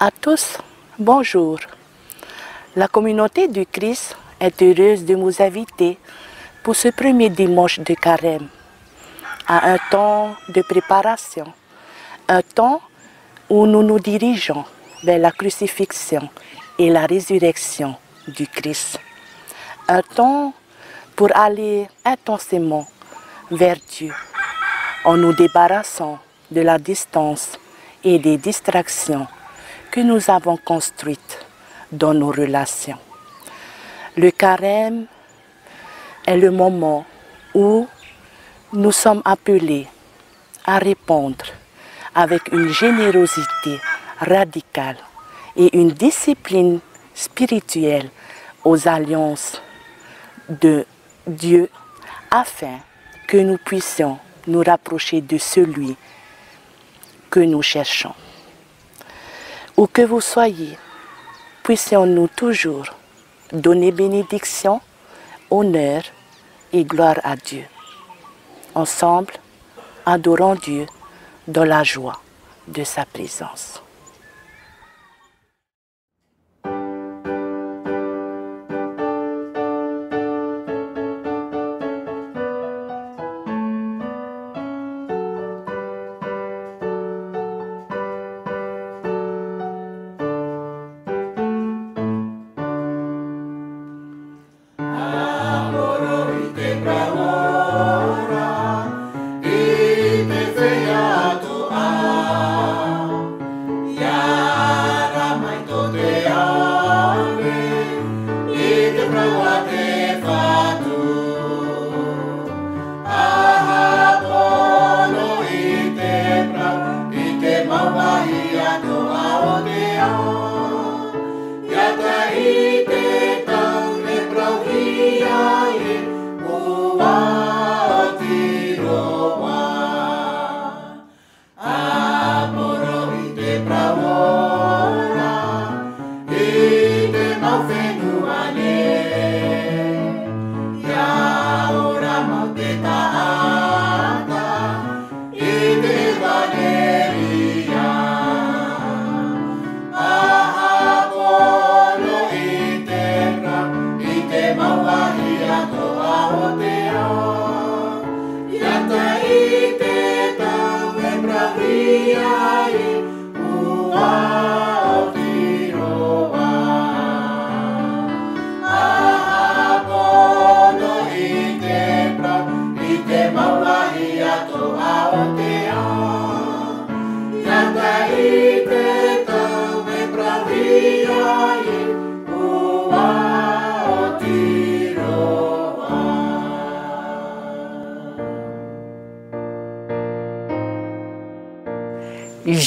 À tous, bonjour. La communauté du Christ est heureuse de vous inviter pour ce premier dimanche de carême, à un temps de préparation, un temps où nous nous dirigeons vers la crucifixion et la résurrection du Christ. Un temps pour aller intensément vers Dieu, en nous débarrassant de la distance et des distractions que nous avons construites dans nos relations. Le carême est le moment où nous sommes appelés à répondre avec une générosité radicale et une discipline spirituelle aux alliances de Dieu afin que nous puissions nous rapprocher de celui que nous cherchons. Où que vous soyez, puissions-nous toujours donner bénédiction, honneur et gloire à Dieu. Ensemble, adorons Dieu dans la joie de sa présence.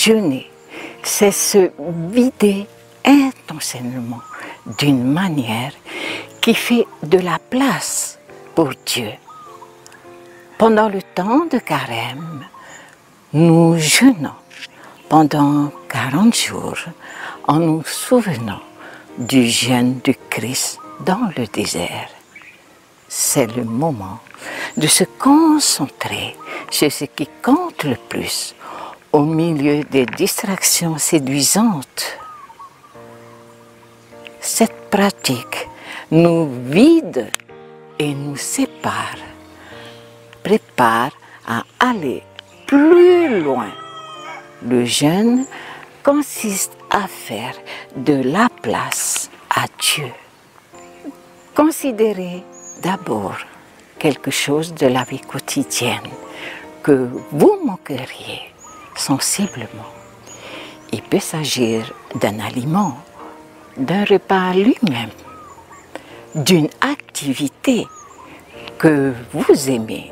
jeûner, c'est se vider intentionnellement d'une manière qui fait de la place pour Dieu. Pendant le temps de carême, nous jeûnons pendant 40 jours en nous souvenant du jeûne du Christ dans le désert. C'est le moment de se concentrer sur ce qui compte le plus au milieu des distractions séduisantes. Cette pratique nous vide et nous sépare, prépare à aller plus loin. Le jeûne consiste à faire de la place à Dieu. Considérez d'abord quelque chose de la vie quotidienne que vous manqueriez sensiblement. Il peut s'agir d'un aliment, d'un repas lui-même, d'une activité que vous aimez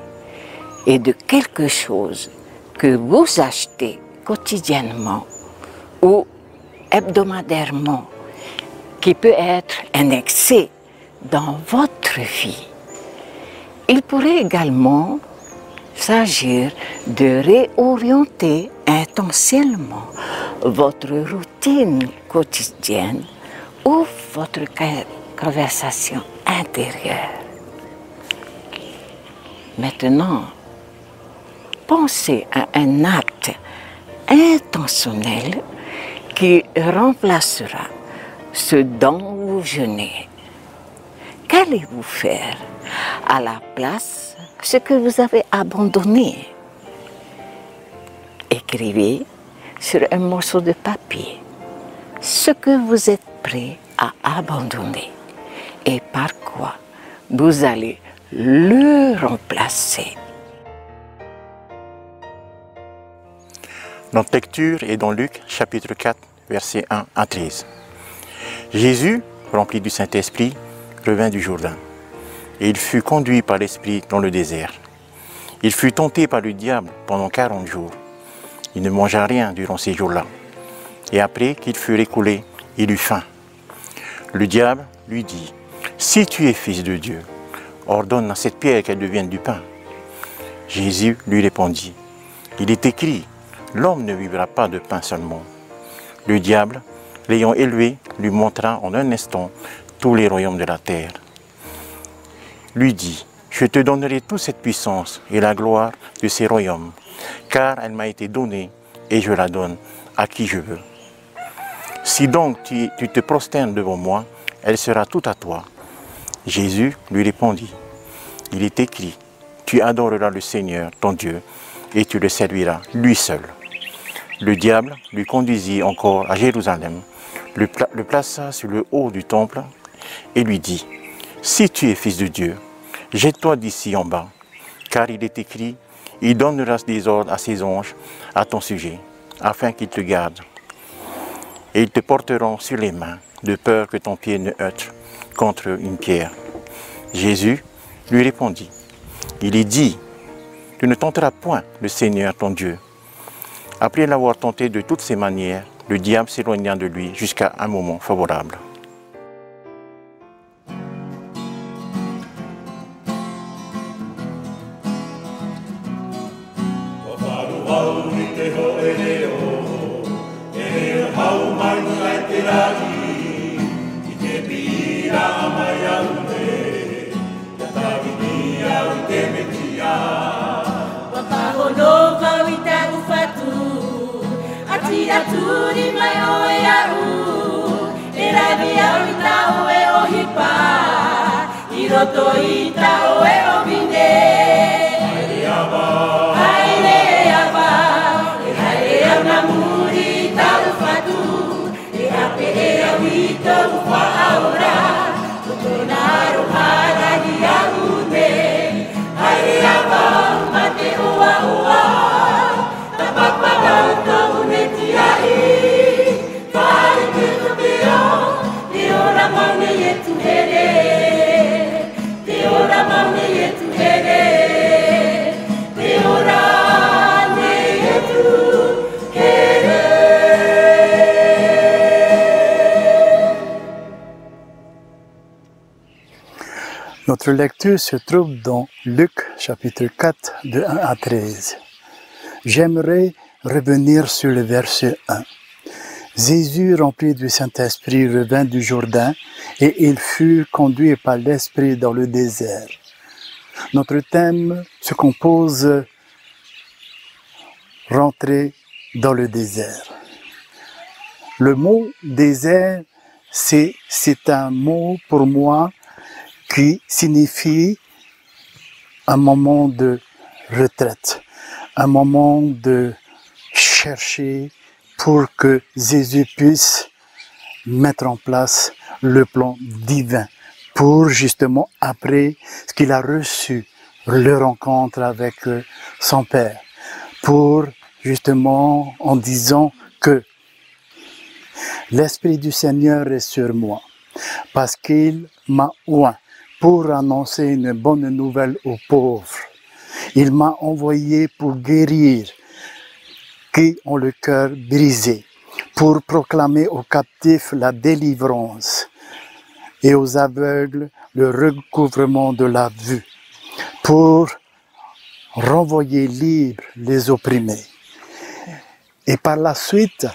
et de quelque chose que vous achetez quotidiennement ou hebdomadairement qui peut être un excès dans votre vie. Il pourrait également s'agir de réorienter intentionnellement votre routine quotidienne ou votre conversation intérieure. Maintenant, pensez à un acte intentionnel qui remplacera ce dont vous jeûnez. Qu'allez-vous faire à la place ce que vous avez abandonné? Écrivez sur un morceau de papier ce que vous êtes prêt à abandonner et par quoi vous allez le remplacer. Notre lecture est dans Luc chapitre 4, versets 1 à 13. Jésus, rempli du Saint-Esprit, revint du Jourdain, et il fut conduit par l'Esprit dans le désert. Il fut tenté par le diable pendant 40 jours. Il ne mangea rien durant ces jours-là. Et après qu'il fut écoulé, il eut faim. Le diable lui dit, « Si tu es fils de Dieu, ordonne à cette pierre qu'elle devienne du pain. » Jésus lui répondit, « Il est écrit, l'homme ne vivra pas de pain seulement. » Le diable, l'ayant élevé, lui montra en un instant tous les royaumes de la terre. Lui dit, « Je te donnerai toute cette puissance et la gloire de ces royaumes, car elle m'a été donnée et je la donne à qui je veux. Si donc tu te prosternes devant moi, elle sera toute à toi. » Jésus lui répondit, « Il est écrit, tu adoreras le Seigneur, ton Dieu, et tu le serviras, lui seul. » Le diable lui conduisit encore à Jérusalem, le plaça sur le haut du temple et lui dit, « Si tu es fils de Dieu, jette-toi d'ici en bas, car il est écrit, il donnera des ordres à ses anges à ton sujet, afin qu'ils te gardent. Et ils te porteront sur les mains, de peur que ton pied ne heurte contre une pierre. » Jésus lui répondit, « Il est dit, tu ne tenteras point le Seigneur ton Dieu. » Après l'avoir tenté de toutes ses manières, le diable s'éloigna de lui jusqu'à un moment favorable. Aturi mai oe au, e ravi au I ta oe o hipa, I roto I ta oe o vine. Haere ava, e haere au na muri ta ufatu, e hape e au I to ufa aura, utona rohara hi aune. Haere ava, mate ua ua, tapapa au to Te ora ne tu here Notre lecture se trouve dans Luc chapitre 4 de 1 à 13. J'aimerais revenir sur le verset 1. Jésus, rempli du Saint-Esprit, revint du Jourdain et il fut conduit par l'Esprit dans le désert. Notre thème se compose « Rentrer dans le désert ». Le mot « désert », c'est un mot pour moi qui signifie un moment de retraite, un moment de chercher pour que Jésus puisse mettre en place le plan divin pour justement après ce qu'il a reçu, le rencontre avec son Père, pour justement en disant que l'Esprit du Seigneur est sur moi parce qu'il m'a oint pour annoncer une bonne nouvelle aux pauvres. Il m'a envoyé pour guérir qui ont le cœur brisé, pour proclamer aux captifs la délivrance et aux aveugles le recouvrement de la vue, pour renvoyer libres les opprimés. Et par la suite,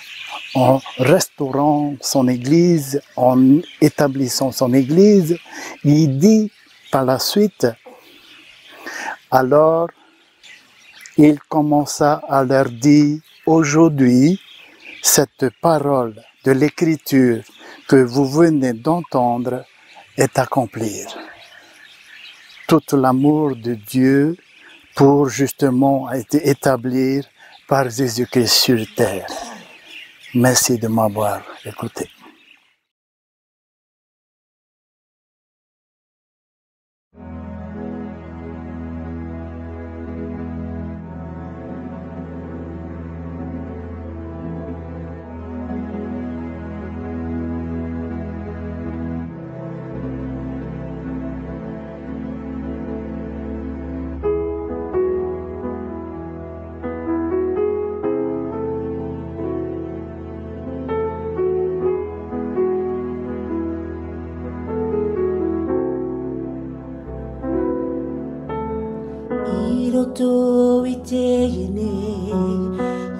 en restaurant son Église, en établissant son Église, il dit par la suite, alors il commença à leur dire, aujourd'hui, cette parole de l'Écriture que vous venez d'entendre est accomplie. Tout l'amour de Dieu pour justement a été établi par Jésus-Christ sur terre. Merci de m'avoir écouté. Roto i te ine,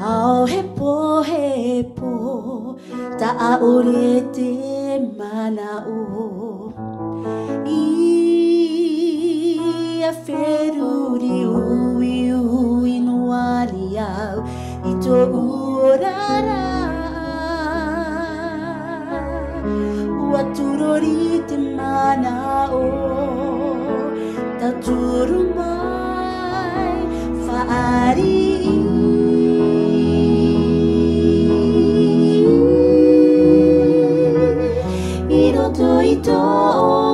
ao hepo hepo, ta aore te mana o. I a wheruri ui ui noani au, i tō urara. Ua turori te mana o, ta turu mai. Ari Iroto ito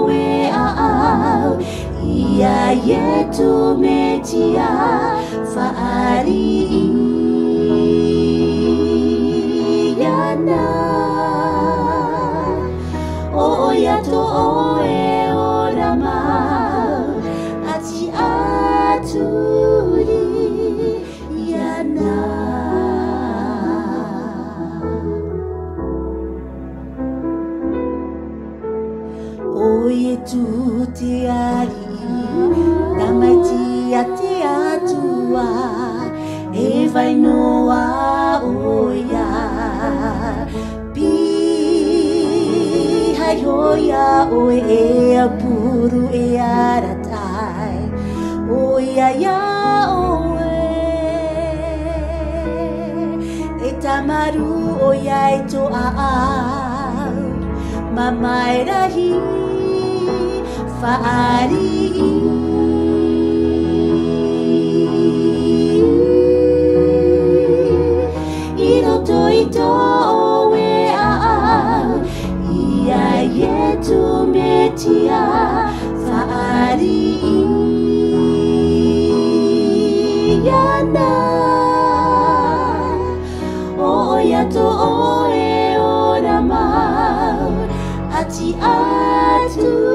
we au Ia yetu metia Faari Yana O yato o e orama Ati aturi Oye tu te ari, namaiti a te atua, e vai noa oia. Pi hai hoia oe e a puru e aratai, oia ia oe. E tamaru oia e to a mamai rahi. Faari Iroto ito we au Ia yetu metia Faari Yana O yato o e ora mau Ati atu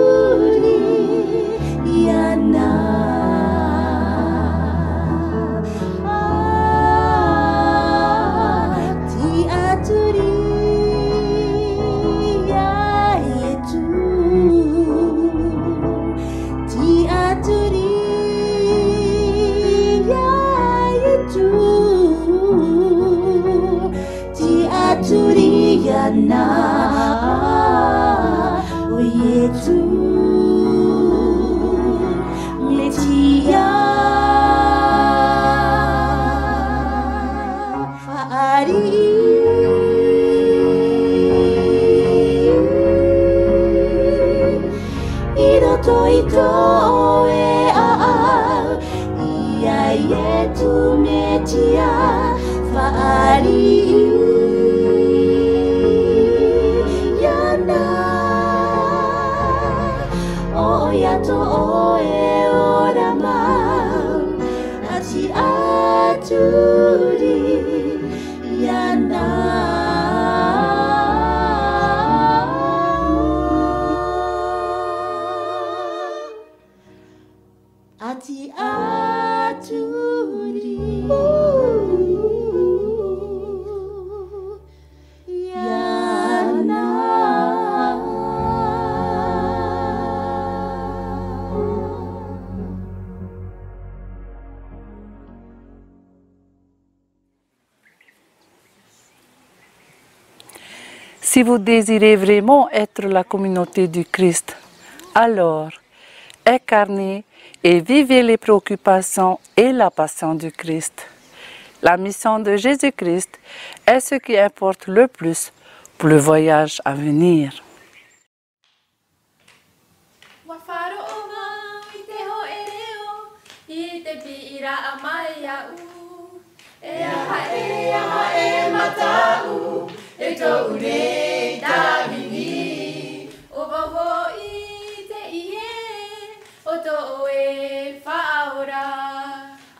to oe ora mau ati aturi yana ati aturi yana. Si vous désirez vraiment être la communauté du Christ, alors incarnez et vivez les préoccupations et la passion du Christ. La mission de Jésus-Christ est ce qui importe le plus pour le voyage à venir.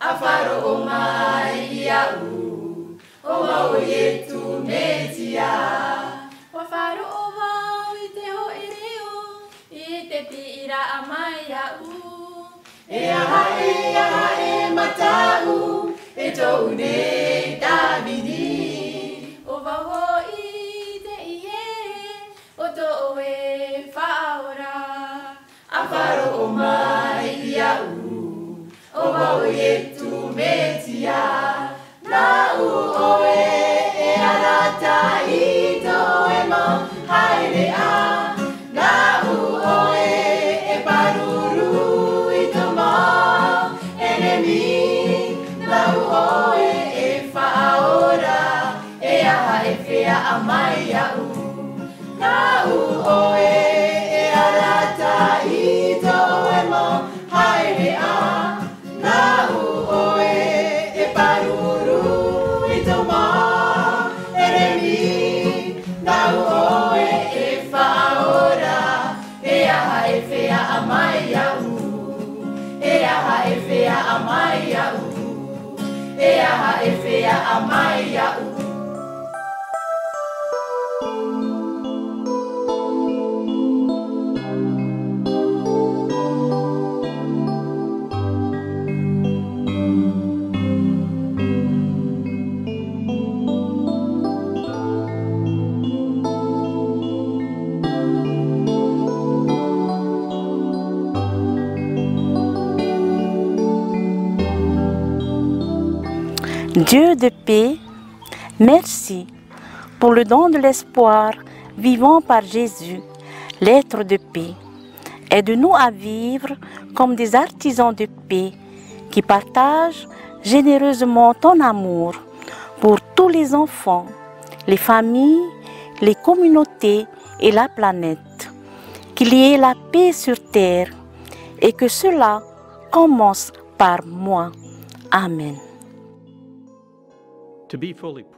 Afaro o mai ia u o mau e tu metia wa faro o mau I te ho ereo I te pira a mai ia u e aha e matau e to une Davidi o vaho I te ie o to oe faora afaro o mai ia u o mau e tu metia na u oe e arata I to e mo haere a na u oe e paruru I to mo enemi na u oe e whaora e aha e whea a mai a u na u oe e arata I to e mo haere a na u oe e paruru I to ma eremi na u oe e whaora e aha e whea a mai a u e aha e whea a mai a u e aha e whea a mai a u. Dieu de paix, merci pour le don de l'espoir vivant par Jésus, l'être de paix. Aide-nous à vivre comme des artisans de paix qui partagent généreusement ton amour pour tous les enfants, les familles, les communautés et la planète. Qu'il y ait la paix sur terre et que cela commence par moi. Amen.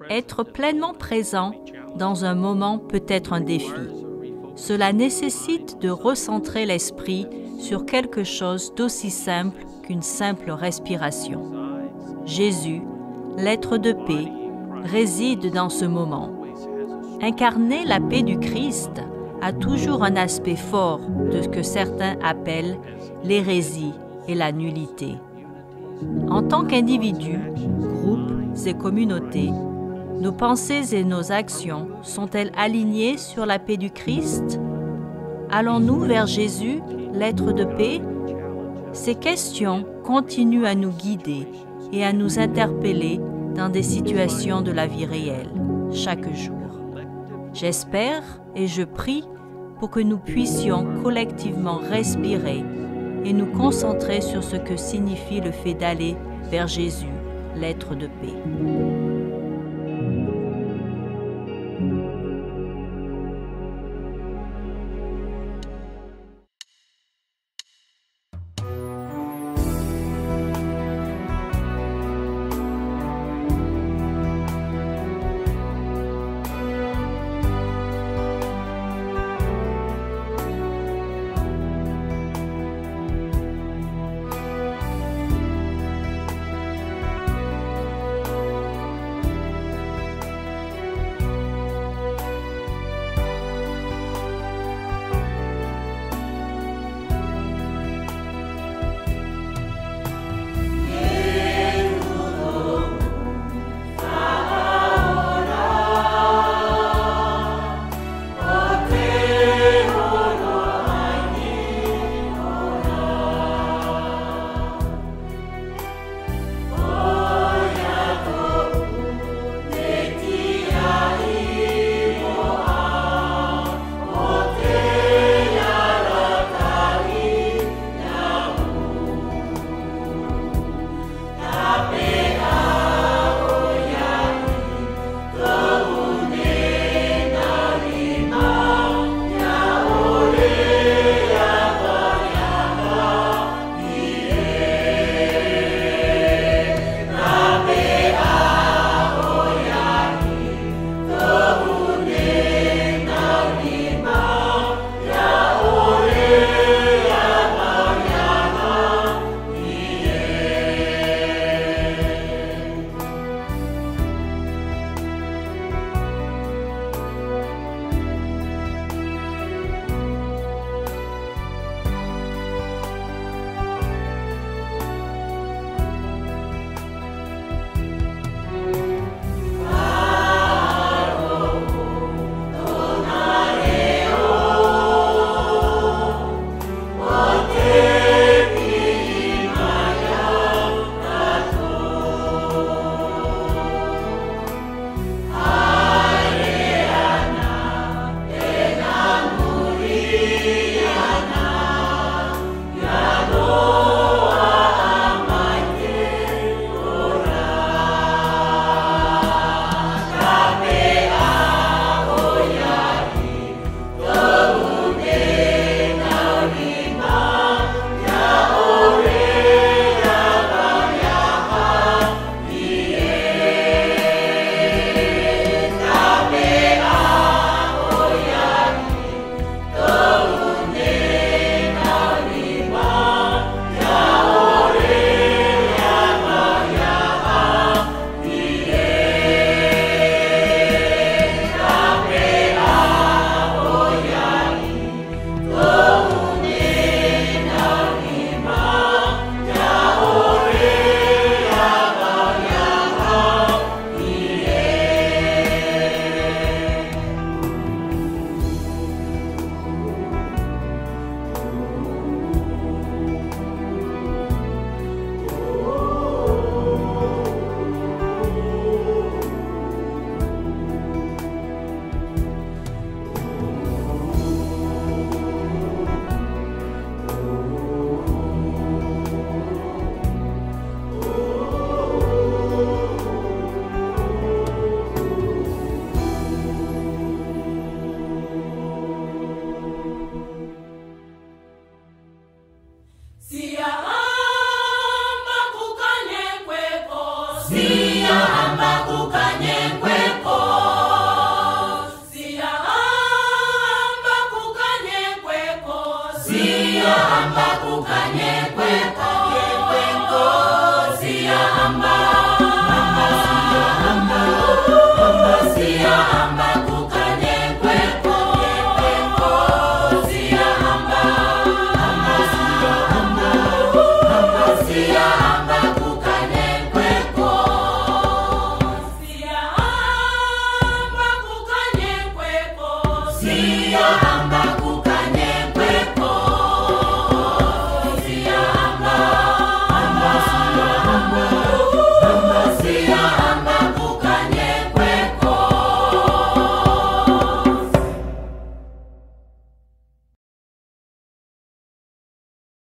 Être pleinement présent dans un moment peut être un défi. Cela nécessite de recentrer l'esprit sur quelque chose d'aussi simple qu'une simple respiration. Jésus, l'être de paix, réside dans ce moment. Incarner la paix du Christ a toujours un aspect fort de ce que certains appellent l'hérésie et la nullité. En tant qu'individus, groupes et communautés, nos pensées et nos actions sont-elles alignées sur la paix du Christ? Allons-nous vers Jésus, l'être de paix? Ces questions continuent à nous guider et à nous interpeller dans des situations de la vie réelle, chaque jour. J'espère et je prie pour que nous puissions collectivement respirer et nous concentrer sur ce que signifie le fait d'aller vers Jésus, l'être de paix. ukanye